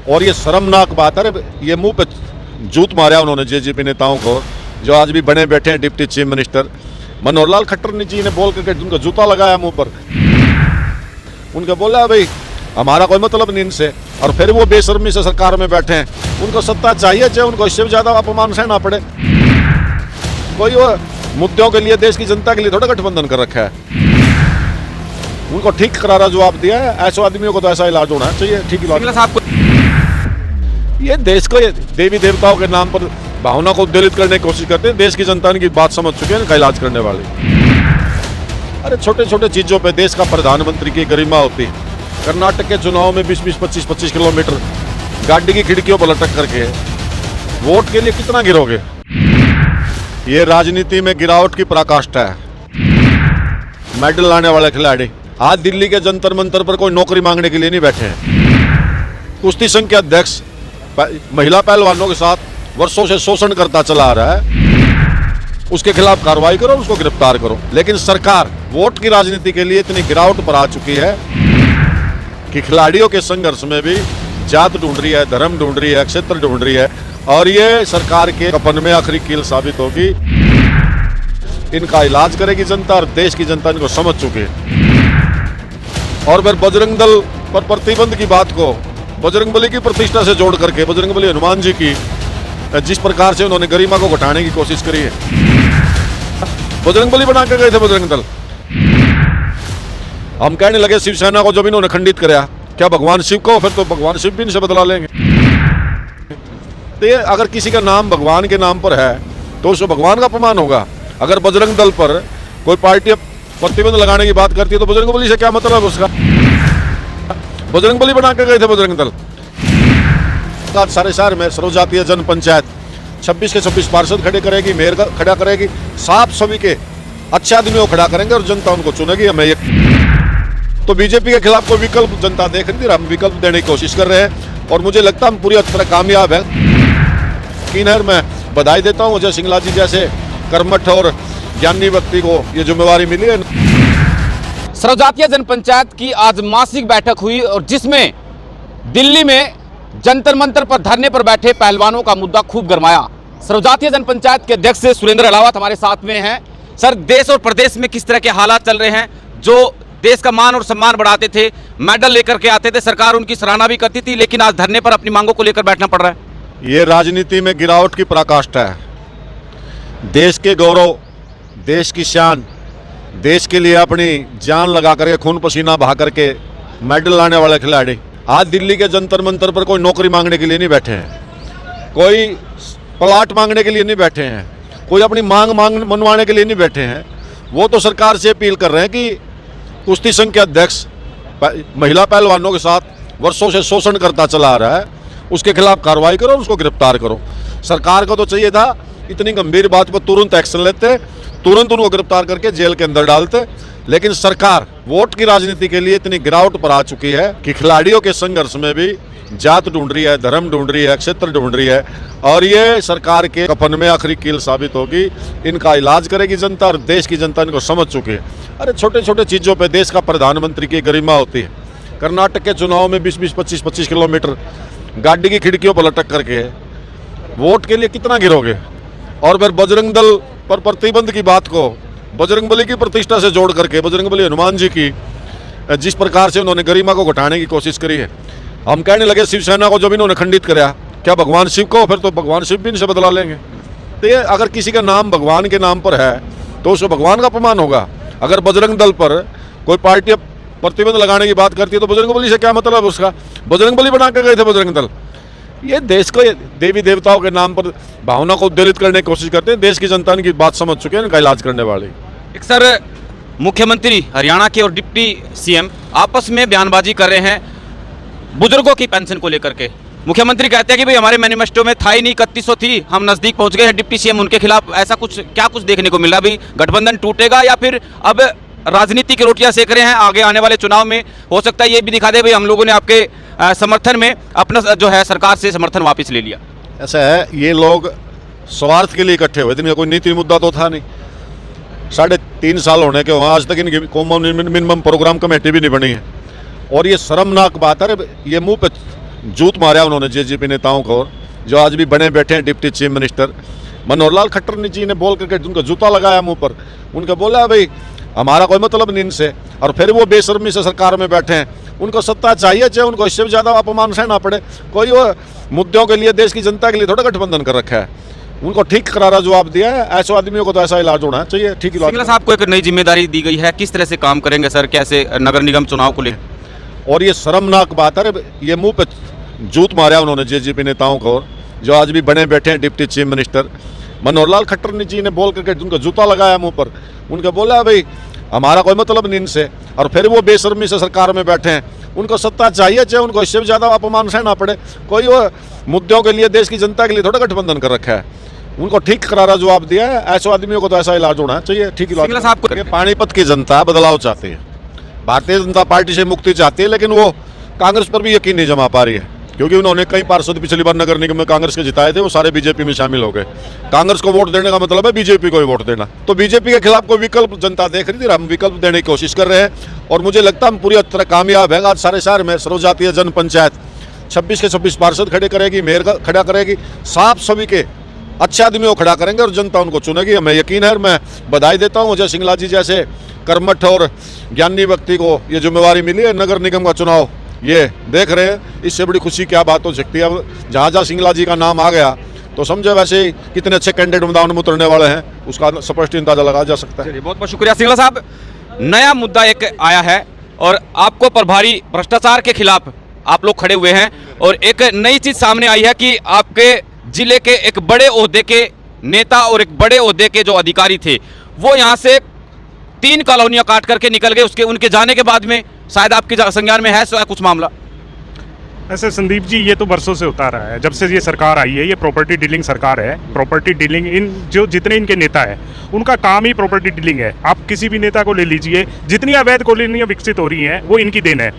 और ये शर्मनाक बात है, ये मुंह पे जूत मारा उन्होंने जेजेपी नेताओं को, जो आज भी बने बैठे हैं deputy chief minister. Manohar Lal Khattar जी ने बोल करके उनका जूता लगाया मुंह पर, उनका बोला भाई हमारा कोई मतलब नहीं इनसे, और फिर वो बेशर्मी से सरकार में बैठे हैं। उनको सत्ता चाहिए, चाहे उनको इससे भी ज्यादा अपमान सहना पड़े। कोई वो मुद्दों के लिए, देश की जनता के लिए थोड़ा गठबंधन कर रखा है। उनको ठीक करारा जवाब दिया है, ऐसे आदमियों को तो ऐसा इलाज होना चाहिए। ठीक इलाज। ये देश को देवी देवताओं के नाम पर भावना को उद्वेलित करने की कोशिश करते हैं। देश की जनता की बात समझ चुके हैं इनका इलाज करने वाले। अरे छोटे छोटे चीजों पे देश का प्रधानमंत्री की गरिमा होती है। कर्नाटक के चुनाव में 20-20, 25-25 किलोमीटर गाड़ी की खिड़कियों पर लटक करके वोट के लिए कितना गिरोगे? ये राजनीति में गिरावट की पराकाष्ठा है। मेडल लाने वाले खिलाड़ी आज दिल्ली के जंतर मंतर पर कोई नौकरी मांगने के लिए नहीं बैठे हैं। कुश्ती संघ के अध्यक्ष महिला पहलवानों के साथ वर्षों से शोषण करता चला आ रहा है, उसके खिलाफ कार्रवाई करो, उसको गिरफ्तार करो। लेकिन सरकार वोट की राजनीति के लिए इतनी गिरावट पर आ चुकी है कि खिलाड़ियों के संघर्ष में भी जात ढूंढ रही है, धर्म ढूंढ रही है, क्षेत्र ढूंढ रही है, और ये सरकार के कफन में आखिरी कील साबित होगी। इनका इलाज करेगी जनता, और देश की जनता इनको समझ चुकी है। और फिर बजरंग दल पर प्रतिबंध की बात को बजरंगबली की प्रतिष्ठा से जोड़ करके, बजरंगबली हनुमान जी की जिस प्रकार से उन्होंने गरिमा को घटाने की कोशिश करी है, बजरंगबली बना के गए थे बजरंग दल। हम कहने लगे शिवसेना को जब इन्होंने खंडित कराया, क्या भगवान शिव को? फिर तो भगवान शिव भी इनसे बदला लेंगे। तो ये अगर किसी का नाम भगवान के नाम पर है तो उसको भगवान का अपमान होगा। अगर बजरंग दल पर कोई पार्टी प्रतिबंध लगाने की बात करती है तो बजरंगबली से क्या मतलब है उसका? बजरंगबली बना के गए थे बजरंग दल। आज सारे शहर में सर्वजातीय जन पंचायत 26 के 26 पार्षद खड़े करेगी, मेयर खड़ा करेगी, साफ सभी के अच्छे आदमियों को खड़ा करेंगे और जनता उनको चुनेगी। हमें ये तो बीजेपी के खिलाफ कोई विकल्प जनता देख रही थी, हम विकल्प देने की कोशिश कर रहे हैं और मुझे लगता है हम पूरी तरह कामयाब है। किन्हर मैं बधाई देता हूँ, अजय सिंगला जी जैसे कर्मठ और ज्ञानी व्यक्ति को ये जिम्मेवारी मिली है। सर्वजातीय जनपंचायत की आज मासिक बैठक हुई और जिसमें दिल्ली में जंतर मंतर पर धरने पर बैठे पहलवानों का मुद्दा खूब गरमाया। सर्वजातीय जनपंचायत के अध्यक्ष सुरेंद्र अलावत हमारे साथ में हैं। सर, देश और प्रदेश में किस तरह के हालात चल रहे हैं? जो देश का मान और सम्मान बढ़ाते थे, मेडल लेकर के आते थे, सरकार उनकी सराहना भी करती थी, लेकिन आज धरने पर अपनी मांगों को लेकर बैठना पड़ रहा है। ये राजनीति में गिरावट की पराकाष्ठा है। देश के गौरव, देश की शान, देश के लिए अपनी जान लगा करके, खून पसीना बहा करके मेडल लाने वाले खिलाड़ी आज दिल्ली के जंतर मंतर पर कोई नौकरी मांगने के लिए नहीं बैठे हैं, कोई प्लाट मांगने के लिए नहीं बैठे हैं, कोई अपनी मांग मनवाने के लिए नहीं बैठे हैं। वो तो सरकार से अपील कर रहे हैं कि कुश्ती संघ के अध्यक्ष महिला पहलवानों के साथ वर्षों से शोषण करता चला आ रहा है, उसके खिलाफ कार्रवाई करो, उसको गिरफ्तार करो। सरकार को तो चाहिए था इतनी गंभीर बात पर तुरंत एक्शन लेते, तुरंत उनको गिरफ्तार करके जेल के अंदर डालते। लेकिन सरकार वोट की राजनीति के लिए इतनी गिरावट पर आ चुकी है कि खिलाड़ियों के संघर्ष में भी जात ढूंढ रही है, धर्म ढूंढ रही है, क्षेत्र ढूंढ रही है, और ये सरकार के कफन में आखिरी कील साबित होगी। इनका इलाज करेगी जनता, और देश की जनता इनको समझ चुकी है। अरे छोटे छोटे चीजों पे देश का प्रधानमंत्री की गरिमा होती है। कर्नाटक के चुनाव में 20-20, 25-25 किलोमीटर गाड़ी की खिड़कियों पर लटक करके वोट के लिए कितना गिरोगे? और फिर बजरंग दल पर प्रतिबंध की बात को बजरंगबली की प्रतिष्ठा से जोड़ करके, बजरंगबली हनुमान जी की जिस प्रकार से उन्होंने गरिमा को घटाने की कोशिश करी है, हम कहने लगे शिवसेना को जब इन्होंने खंडित कराया, क्या भगवान शिव को? फिर तो भगवान शिव भी इनसे बदला लेंगे। तो ये अगर किसी का नाम भगवान के नाम पर है तो उसको भगवान का अपमान होगा। अगर बजरंग दल पर कोई पार्टी प्रतिबंध लगाने की बात करती है तो बजरंगबली से क्या मतलब है उसका? बजरंगबली बना के गए थे बजरंग दल। ये देश को देवी देवताओं के नाम पर भावना को उद्वेलित करने की कोशिश करते हैं। देश की जनता की बात समझ चुके हैं, इनका इलाज करने वाले। एक सर, मुख्यमंत्री हरियाणा के और डिप्टी सीएम आपस में बयानबाजी कर रहे हैं बुजुर्गों की पेंशन को लेकर के। मुख्यमंत्री कहते हैं कि भाई हमारे मैनिफेस्टो में था ही नहीं, 3100 थी, हम नजदीक पहुंच गए हैं। डिप्टी सीएम उनके खिलाफ ऐसा कुछ क्या कुछ देखने को मिल रहा? अभी गठबंधन टूटेगा या फिर अब राजनीति की रोटियां सेक रहे हैं? आगे आने वाले चुनाव में हो सकता है ये भी दिखा दे भाई हम लोगों ने आपके समर्थन में अपना जो है सरकार से समर्थन वापस ले लिया। ऐसा है, ये लोग स्वार्थ के लिए इकट्ठे हुए थे, इनका कोई नीति मुद्दा तो था नहीं। 3.5 साल होने के वहाँ आज तक इनकी कॉमन मिनिमम प्रोग्राम कमेटी भी नहीं बनी है। और ये शर्मनाक बात है, ये मुंह पे जूत मारा उन्होंने जेजेपी नेताओं को, जो आज भी बने बैठे हैं deputy chief minister. Manohar Lal Khattar जी ने बोल करके उनका जूता लगाया मुंह पर। उनका बोला भाई हमारा कोई मतलब नहीं इनसे, और फिर वो बेशर्मी से सरकार में बैठे हैं। उनको सत्ता चाहिए, चाहे उनको इससे भी ज़्यादा अपमान सहना पड़े। कोई वो मुद्दों के लिए, देश की जनता के लिए थोड़ा गठबंधन कर रखा है। उनको ठीक करारा जवाब दिया है। ऐसे आदमियों को तो ऐसा इलाज होना चाहिए, ठीक इलाज। सिंगला साहब को एक नई जिम्मेदारी दी गई है, किस तरह से काम करेंगे सर, कैसे नगर निगम चुनाव को लेकर? और ये शर्मनाक बात है, ये मुंह पे जूत मारा उन्होंने जेजेपी नेताओं को, जो आज भी बने बैठे हैं deputy chief minister. Manohar Lal Khattar जी ने बोल करके उनका जूता लगाया मुंह पर। उनका बोला भाई हमारा कोई मतलब नहीं इनसे, और फिर वो बेशर्मी से सरकार में बैठे हैं। उनको सत्ता चाहिए, चाहे उनको इससे भी ज़्यादा अपमान सहना पड़े। कोई वो मुद्दों के लिए, देश की जनता के लिए थोड़ा गठबंधन कर रखा है। उनको ठीक करारा जवाब दिया है। ऐसे आदमियों को तो ऐसा इलाज होना चाहिए, ठीक इलाज। सिंगला साहब को पानीपत की जनता बदलाव चाहती है, भारतीय जनता पार्टी से मुक्ति चाहती है, लेकिन वो कांग्रेस पर भी यकीन नहीं जमा पा रही है, क्योंकि उन्होंने कई पार्षद पिछली बार नगर निगम में कांग्रेस के जिताए थे, वो सारे बीजेपी में शामिल हो गए। कांग्रेस को वोट देने का मतलब है बीजेपी को ही वोट देना। तो बीजेपी के खिलाफ कोई विकल्प जनता देख रही थी, हम विकल्प देने की कोशिश कर रहे हैं, और मुझे लगता है हम पूरी तरह कामयाब है। आज सारे शहर में सर्वजातीय जन पंचायत 26 के 26 पार्षद खड़े करेगी, मेयर खड़ा करेगी, साफ सभी के अच्छे आदमियों को खड़ा करेंगे और जनता उनको चुनेगी, हमें यकीन है। और मैं बधाई देता हूँ अजय सिंगला जी जैसे कर्मठ और ज्ञानी व्यक्ति को ये जिम्मेवारी मिली है। नगर निगम का चुनाव ये देख रहे हैं, इससे बड़ी खुशी क्या बात हो सकती है। अब जहाँ सिंगला जी का नाम आ गया तो समझे वैसे ही कितने अच्छे कैंडिडेट मैदान में उतरने वाले हैं, उसका स्पष्ट अंदाजा लगाया जा सकता है। बहुत बहुत शुक्रिया सिंगला साहब। नया मुद्दा एक आया है और आपको प्रभारी भ्रष्टाचार के खिलाफ आप लोग खड़े हुए हैं, और एक नई चीज सामने आई है कि आपके जिले के एक बड़े ओहदे के नेता और एक बड़े ओहदे के जो अधिकारी थे वो यहाँ से 3 कॉलोनियां काट करके निकल गए। उसके उनके जाने के बाद में शायद आपके संज्ञान में है कुछ मामला? ऐसे संदीप जी, ये तो बरसों से होता रहा है। जब से ये सरकार आई है, ये प्रॉपर्टी डीलिंग सरकार है। प्रॉपर्टी डीलिंग, इन जो जितने इनके नेता है उनका काम ही प्रॉपर्टी डीलिंग है। आप किसी भी नेता को ले लीजिए, जितनी अवैध कॉलोनियाँ विकसित हो रही हैं वो इनकी देन है।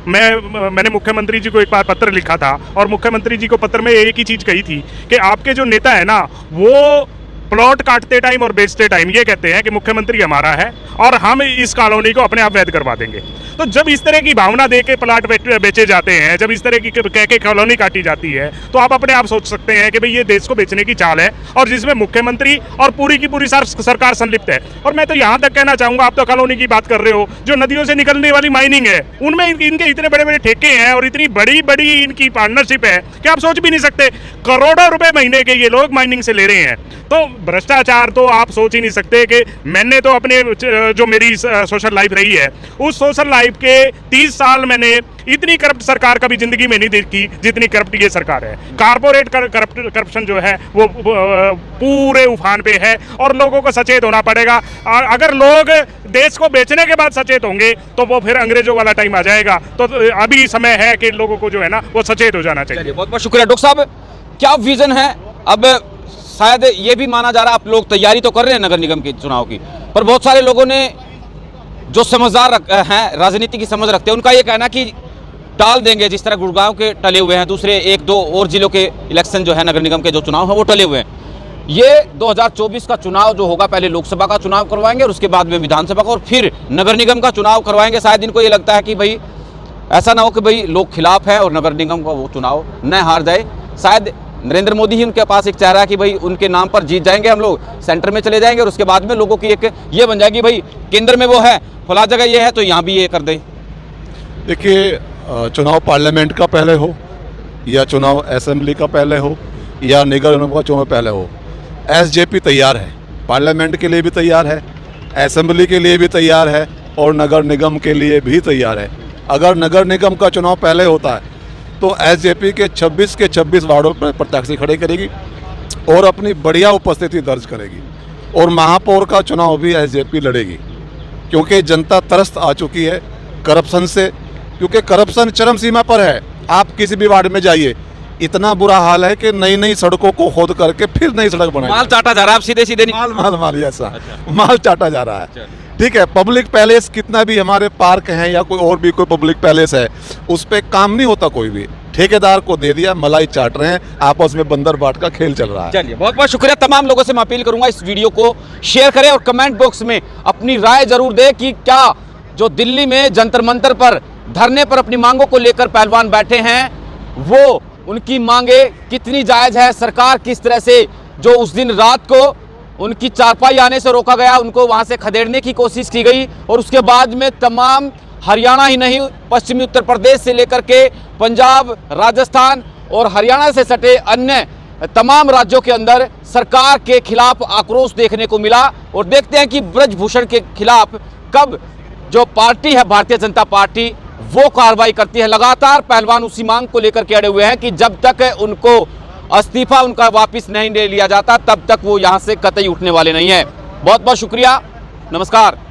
मैंने मुख्यमंत्री जी को एक बार पत्र लिखा था, और मुख्यमंत्री जी को पत्र में एक ही चीज़ कही थी कि आपके जो नेता है ना, वो प्लॉट काटते टाइम और बेचते टाइम ये कहते हैं कि मुख्यमंत्री हमारा है और हम इस कॉलोनी को अपने आप वैध करवा देंगे। तो जब इस तरह की भावना दे के प्लाट बेचे जाते हैं, जब इस तरह की कह के कॉलोनी काटी जाती है, तो आप अपने आप सोच सकते हैं कि भाई ये देश को बेचने की चाल है, और जिसमें मुख्यमंत्री और पूरी की पूरी सरकार संलिप्त है। और मैं तो यहाँ तक कहना चाहूँगा, आप तो कॉलोनी की बात कर रहे हो, जो नदियों से निकलने वाली माइनिंग है उनमें इनके इतने बड़े बड़े ठेके हैं और इतनी बड़ी बड़ी इनकी पार्टनरशिप है कि आप सोच भी नहीं सकते। करोड़ों रुपए महीने के ये लोग माइनिंग से ले रहे हैं। तो भ्रष्टाचार तो आप सोच ही नहीं सकते। कि मैंने तो अपने जो मेरी सोशल लाइफ रही है, उस सोशल लाइफ के 30 साल मैंने इतनी करप्ट सरकार कभी जिंदगी में नहीं देखी जितनी करप्ट ये सरकार है। कारपोरेट करप्शन जो है वो पूरे उफान पे है, और लोगों को सचेत होना पड़ेगा। और अगर लोग देश को बेचने के बाद सचेत होंगे तो वो फिर अंग्रेजों वाला टाइम आ जाएगा। तो अभी समय है कि लोगों को जो है ना वो सचेत हो जाना चाहिए। बहुत बहुत शुक्रिया डॉक्टर साहब। क्या विजन है? अब शायद ये भी माना जा रहा है, आप लोग तैयारी तो कर रहे हैं नगर निगम के चुनाव की, पर बहुत सारे लोगों ने जो समझदार हैं, राजनीति की समझ रखते हैं, उनका ये कहना कि टाल देंगे, जिस तरह गुड़गांव के टले हुए हैं, दूसरे 1-2 और जिलों के इलेक्शन जो है नगर निगम के जो चुनाव है वो टले हुए हैं। ये 2024 का चुनाव जो होगा, पहले लोकसभा का चुनाव करवाएंगे और उसके बाद में विधानसभा का, और फिर नगर निगम का चुनाव करवाएंगे। शायद इनको ये लगता है कि भाई ऐसा ना हो कि भाई लोग खिलाफ है और नगर निगम का वो चुनाव न हार जाए। शायद नरेंद्र मोदी ही उनके पास एक चेहरा है कि भाई उनके नाम पर जीत जाएंगे हम लोग, सेंटर में चले जाएंगे, और उसके बाद में लोगों की एक ये बन जाएगी भाई केंद्र में वो है, फला जगह ये है तो यहाँ भी ये कर दे। देखिए, चुनाव पार्लियामेंट का पहले हो या चुनाव असेंबली का पहले हो या नगर निगम का चुनाव पहले हो, एसजेपी तैयार है। पार्लियामेंट के लिए भी तैयार है, असेंबली के लिए भी तैयार है, और नगर निगम के लिए भी तैयार है। अगर नगर निगम का चुनाव पहले होता है तो एसजेपी के 26 के 26 वार्डों पर प्रत्याशी खड़े करेगी और अपनी बढ़िया उपस्थिति दर्ज करेगी, और महापौर का चुनाव भी एसजेपी लड़ेगी, क्योंकि जनता त्रस्त आ चुकी है करप्शन से, क्योंकि करप्शन चरम सीमा पर है। आप किसी भी वार्ड में जाइए, इतना बुरा हाल है कि नई नई सड़कों को खोद करके फिर नई सड़क बनाई, माल चाटा जा रहा है, आप सीधे सीधे माल ऐसा माल चाटा जा रहा है। ठीक है, पब्लिक पैलेस कितना भी हमारे पार्क हैं या कोई और भी कोई पब्लिक पैलेस है, उस पर काम नहीं होता कोई भी, ठेकेदार को दे दिया, मलाई चाट रहे हैं, आपस में बंदर बाट का खेल चल रहा है। चलिए, बहुत बहुत शुक्रिया। तमाम लोगों से मैं अपील करूंगा इस वीडियो को शेयर करें और कमेंट बॉक्स में अपनी राय जरूर दें कि क्या जो दिल्ली में जंतर मंतर पर धरने पर अपनी मांगों को लेकर पहलवान बैठे हैं, वो उनकी मांगे कितनी जायज़ है, सरकार किस तरह से जो उस दिन रात को उनकी चारपाई आने से रोका गया, उनको वहां से खदेड़ने की कोशिश की गई और उसके बाद में तमाम हरियाणा ही नहीं, पश्चिमी उत्तर प्रदेश से लेकर के पंजाब, राजस्थान और हरियाणा से सटे अन्य तमाम राज्यों के अंदर सरकार के खिलाफ आक्रोश देखने को मिला। और देखते हैं कि ब्रजभूषण के खिलाफ कब जो पार्टी है भारतीय जनता पार्टी वो कार्रवाई करती है। लगातार पहलवान उसी मांग को लेकर के अड़े हुए हैं कि जब तक उनको इस्तीफा उनका वापस नहीं ले लिया जाता तब तक वो यहां से कतई उठने वाले नहीं है। बहुत बहुत शुक्रिया, नमस्कार।